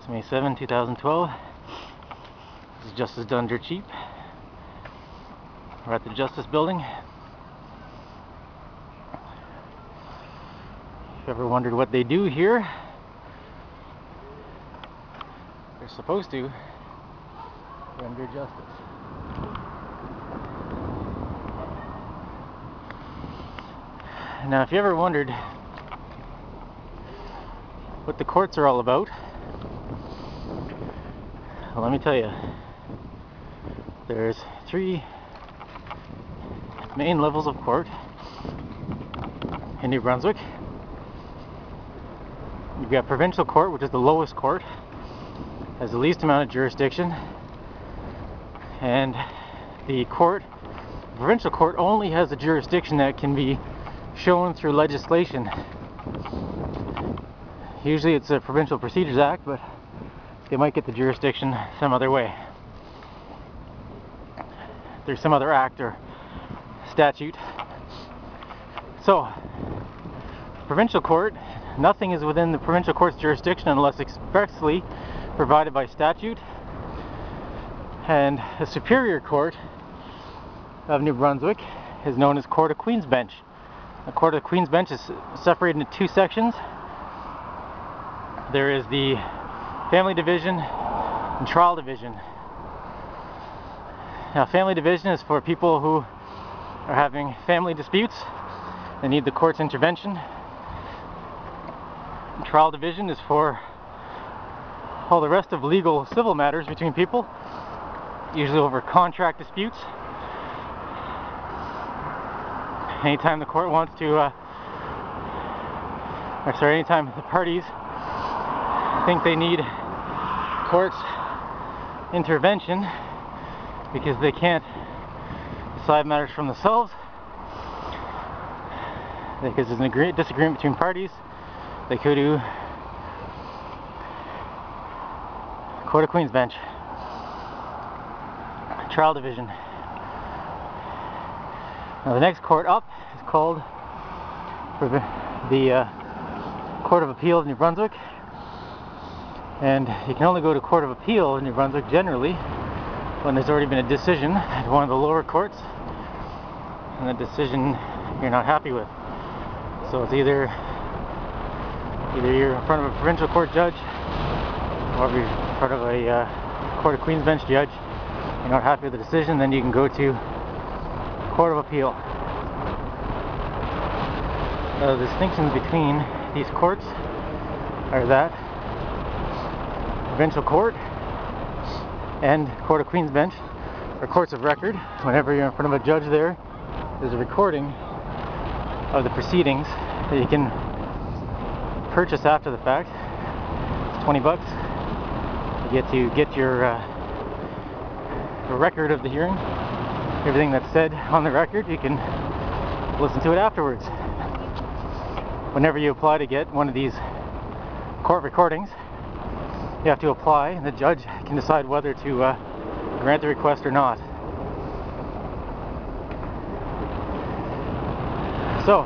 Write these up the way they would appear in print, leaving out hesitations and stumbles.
May 7, 2012. This is Justice Done Dirt Cheap. We're at the Justice Building. If you ever wondered what they do here, they're supposed to render justice. Now, if you ever wondered what the courts are all about, well, let me tell you. There's 3 main levels of court in New Brunswick. You've got provincial court, which is the lowest court, has the least amount of jurisdiction, and the provincial court only has a jurisdiction that can be shown through legislation. Usually it's a Provincial Procedures Act, but they might get the jurisdiction some other way. There's some other act or statute. So, provincial court, nothing is within the provincial court's jurisdiction unless expressly provided by statute. And the Superior Court of New Brunswick is known as Court of Queen's Bench. The Court of Queen's Bench is separated into 2 sections. There is the Family Division and Trial Division. Now, Family Division is for people who are having family disputes. They need the court's intervention. Trial Division is for all the rest of legal civil matters between people, usually over contract disputes. Anytime the court wants to, anytime the parties think they need court's intervention because they can't decide matters from themselves, because there's a disagreement between parties, they go to Court of Queen's Bench. Trial Division. Now the next court up is called the Court of Appeal of New Brunswick, and you can only go to Court of Appeal in New Brunswick generally when there's already been a decision at one of the lower courts, and the decision you're not happy with. So it's either you're in front of a provincial court judge, or you're in front of a Court of Queen's Bench judge, you're not happy with the decision, then you can go to Court of Appeal. The distinctions between these courts are that provincial court and Court of Queen's Bench are courts of record. Whenever you're in front of a judge there's a recording of the proceedings that you can purchase after the fact. It's $20. You get to get your a record of the hearing. Everything that's said on the record, you can listen to it afterwards. Whenever you apply to get one of these court recordings, you have to apply, and the judge can decide whether to grant the request or not. So,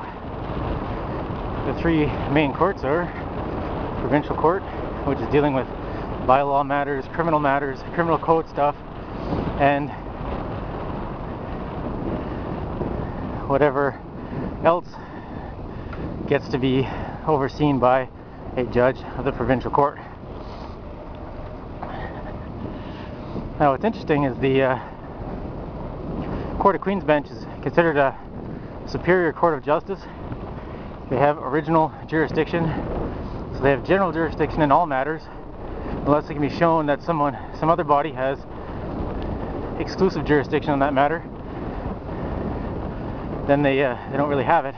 the 3 main courts are provincial court, which is dealing with bylaw matters, criminal code stuff, and whatever else gets to be overseen by a judge of the provincial court. Now, what's interesting is the Court of Queen's Bench is considered a superior court of justice. They have original jurisdiction, so they have general jurisdiction in all matters, unless it can be shown that some other body has exclusive jurisdiction on that matter. Then they don't really have it.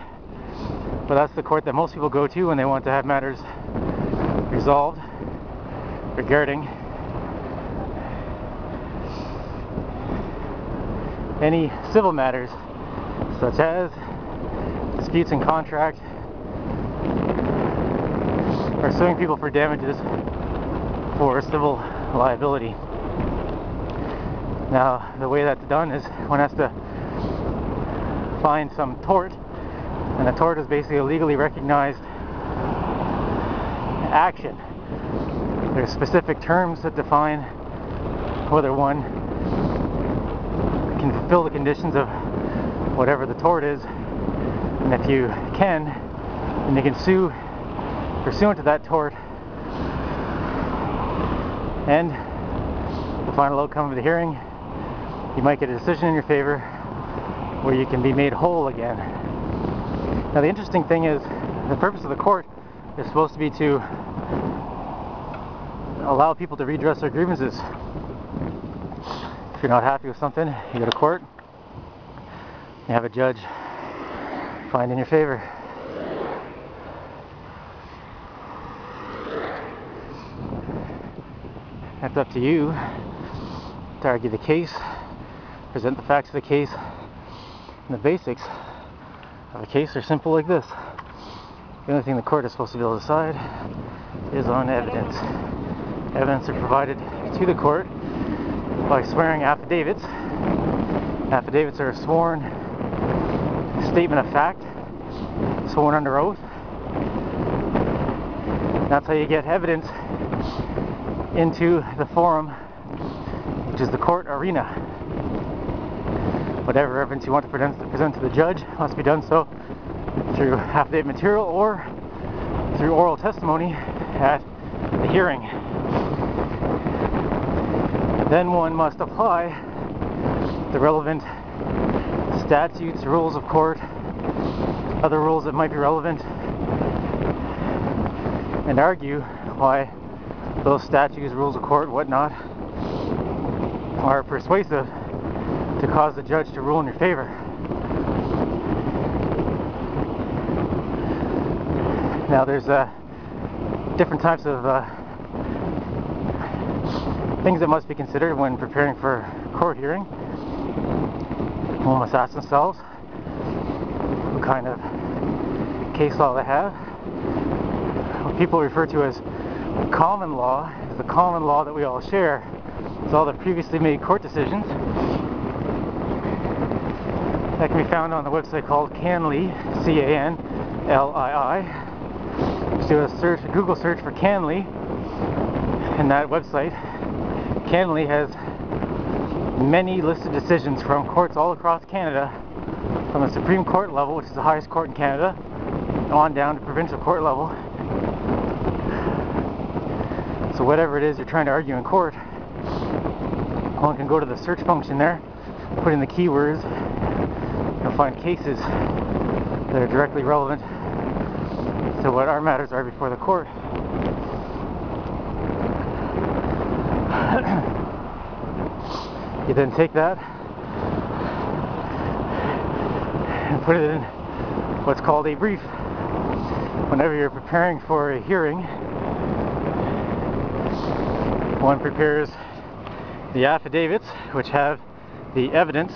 But that's the court that most people go to when they want to have matters resolved regarding any civil matters, such as disputes in contract, or suing people for damages for civil liability. Now, the way that's done is one has to find some tort, and a tort is basically a legally recognized action. There's specific terms that define whether one can fulfill the conditions of whatever the tort is, and if you can, then you can sue pursuant to that tort, and the final outcome of the hearing, you might get a decision in your favor where you can be made whole again. Now the interesting thing is, the purpose of the court is supposed to be to allow people to redress their grievances. If you're not happy with something, you go to court, you have a judge find in your favor. It's up to you to argue the case, present the facts of the case, and the basics of a case are simple like this. The only thing the court is supposed to be able to decide is on evidence. Evidence are provided to the court by swearing affidavits. Affidavits are a sworn statement of fact, sworn under oath. That's how you get evidence into the forum, which is the court arena. Whatever evidence you want to present to the judge must be done so through affidavit material or through oral testimony at the hearing. Then one must apply the relevant statutes, rules of court, other rules that might be relevant, and argue why those statutes, rules of court, whatnot, are persuasive to cause the judge to rule in your favor. Now there's different types of things that must be considered when preparing for a court hearing. One must ask themselves what kind of case law they have. What people refer to as common law is the common law that we all share. It's all the previously made court decisions. That can be found on the website called Canley, C-A-N-L-I-I. Just do a Google search for Canley, and that website, Canley, has many listed decisions from courts all across Canada, from the Supreme Court level, which is the highest court in Canada, on down to provincial court level. So whatever it is you're trying to argue in court, one can go to the search function there, put in the keywords, you'll find cases that are directly relevant to what our matters are before the court. You then take that and put it in what's called a brief. Whenever you're preparing for a hearing, one prepares the affidavits, which have the evidence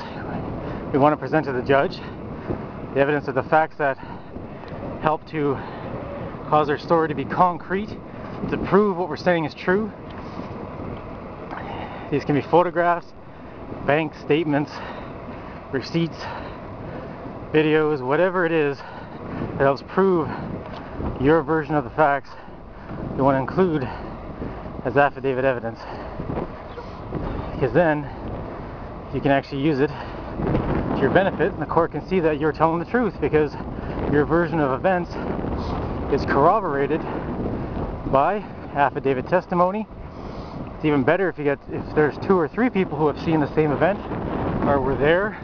we want to present to the judge, the evidence of the facts that help to cause our story to be concrete, to prove what we're saying is true. These can be photographs, bank statements, receipts, videos, whatever it is that helps prove your version of the facts you want to include as affidavit evidence. Because then you can actually use it to your benefit, and the court can see that you're telling the truth because your version of events is corroborated by affidavit testimony. It's even better if there's 2 or 3 people who have seen the same event or were there,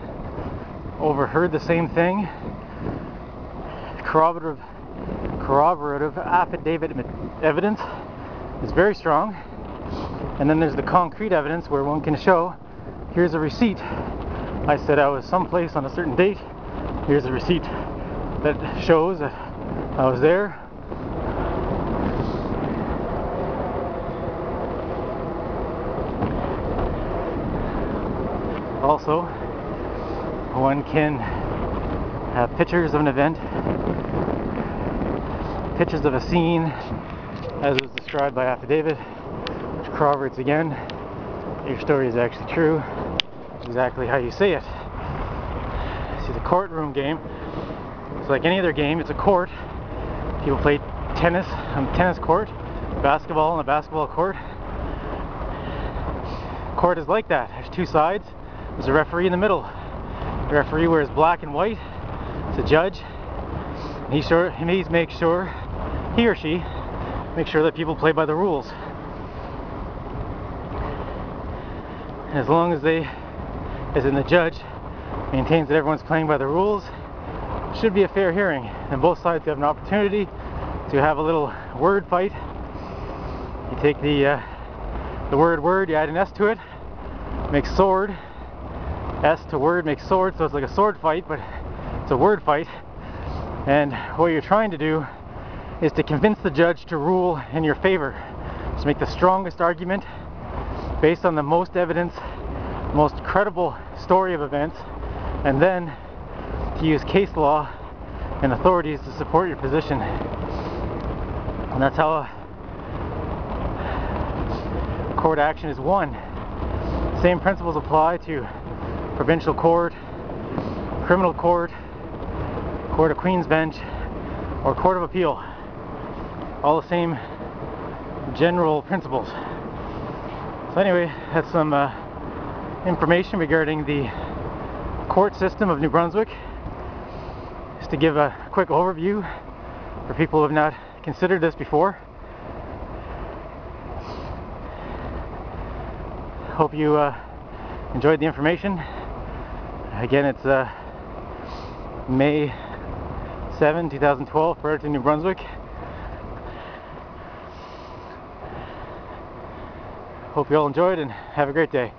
overheard the same thing. Corroborative affidavit evidence is very strong. And then there's the concrete evidence where one can show, here's a receipt. I said I was someplace on a certain date. Here's a receipt that shows that I was there. Also, one can have pictures of an event, pictures of a scene as is described by affidavit, which corroborates again your story is actually true, exactly how you say it. See, the courtroom game, it's like any other game. It's a court. People play tennis on a tennis court, basketball on a basketball court. Court is like that. There's two sides. There's a referee in the middle. The referee wears black and white. It's a judge. And he or she makes sure that people play by the rules. And as long as the judge maintains that everyone's playing by the rules, it should be a fair hearing. And both sides have an opportunity to have a little word fight. You take the word, you add an S to it, makes sword. S to word makes sword, so it's like a sword fight, but it's a word fight. And what you're trying to do is to convince the judge to rule in your favor. To make the strongest argument based on the most evidence, most credible story of events, and then to use case law and authorities to support your position. And that's how court action is won. Same principles apply to provincial court, criminal court, Court of Queen's Bench, or Court of Appeal. All the same general principles. So anyway, that's some information regarding the court system of New Brunswick. Just to give a quick overview for people who have not considered this before. Hope you enjoyed the information. Again, it's May 7, 2012, Fredericton, New Brunswick. Hope you all enjoyed and have a great day.